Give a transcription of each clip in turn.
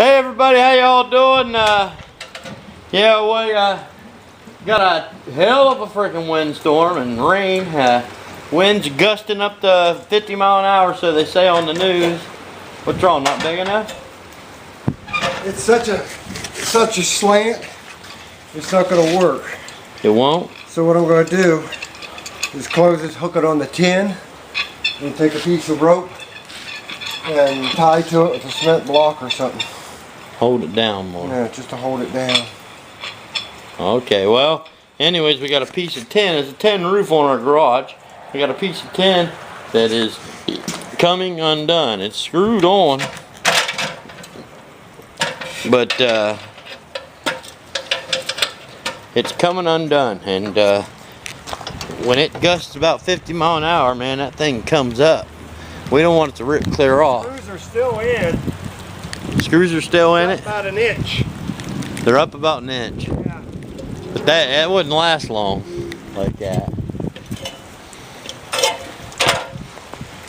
Hey everybody, how y'all doing? Yeah, we got a hell of a freaking windstorm and rain. Winds gusting up to 50 mile an hour, so they say on the news. What's wrong? Not big enough? It's such a slant. It's not going to work. It won't? So what I'm going to do is close this, hook it on the tin, and take a piece of rope and tie to it with a cement block or something. Hold it down more. Yeah, just to hold it down. Okay, well, anyways, we got a piece of tin. There's a tin roof on our garage. We got a piece of tin that is coming undone. It's screwed on, but it's coming undone. And when it gusts about 50 mile an hour, man, that thing comes up. We don't want it to rip clear off. Screws are still in. Screws are still in it? About an inch. They're up about an inch. Yeah. But that wouldn't last long like that.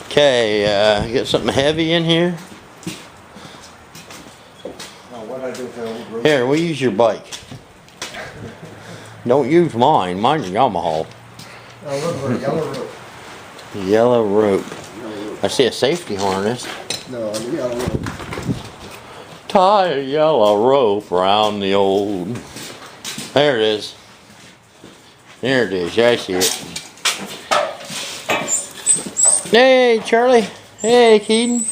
Okay, get something heavy in here. Oh, what'd I do with that old rope? Here, we'll use your bike. Don't use mine. Mine's a Yamaha. Oh, look for a yellow rope. Yellow rope. I see a safety harness. No, a yellow rope. Tie a yellow rope around the old... There it is. There it is. I see it. Hey, Charlie. Hey, Keaton.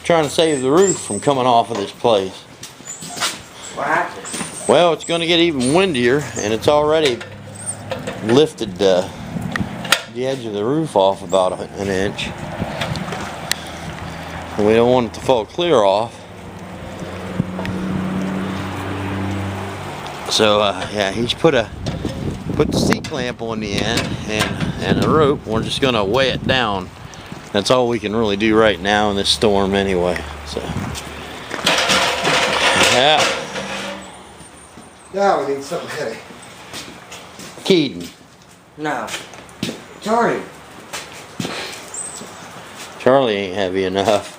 Trying to save the roof from coming off of this place. What happened? Well, it's going to get even windier, and it's already lifted the edge of the roof off about an inch. And we don't want it to fall clear off. So yeah, he's put the C clamp on the end and the rope. We're just gonna weigh it down. That's all we can really do right now in this storm anyway. So yeah. Now we need something heavy. Keaton. No. Charlie. Charlie ain't heavy enough.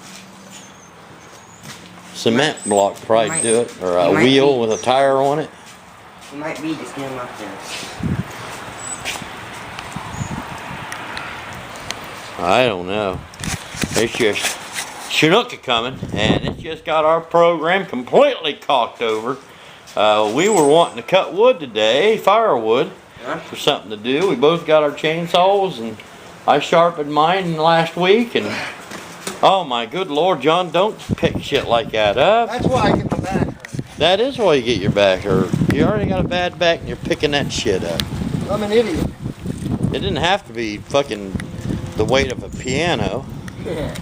Cement block probably do it, or a wheel with a tire on it. It might be just getting up there. I don't know. It's just Chinook coming, and it's just got our program completely cocked over. We were wanting to cut wood today, firewood, for something to do. We both got our chainsaws, and I sharpened mine last week, and oh my good Lord, John, don't pick shit like that up. That's why I get my back hurt. That is why you get your back hurt. You already got a bad back and you're picking that shit up. I'm an idiot. It didn't have to be fucking the weight of a piano. Yeah.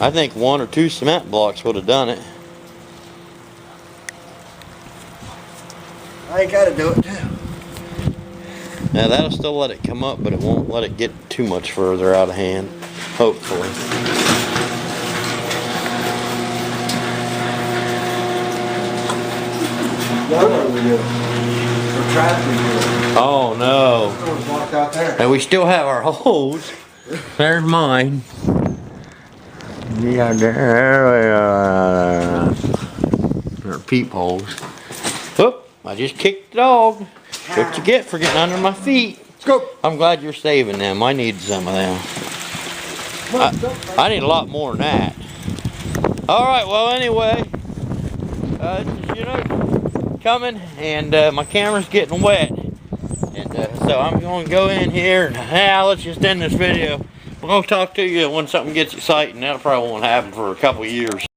I think 1 or 2 cement blocks would have done it. I ain't gotta do it too. Now that'll still let it come up, but it won't let it get too much further out of hand, hopefully. Oh no. Blocked out there. And we still have our holes. There's mine. Yeah, there are peepholes. Whoop, I just kicked the dog. What you get for getting under my feet. Go. I'm glad you're saving them. I need some of them. I need a lot more than that. Alright, well anyway. You know, coming, and my camera's getting wet. And so I'm going to go in here and let's just end this video. We're going to talk to you when something gets exciting. That probably won't happen for a couple years.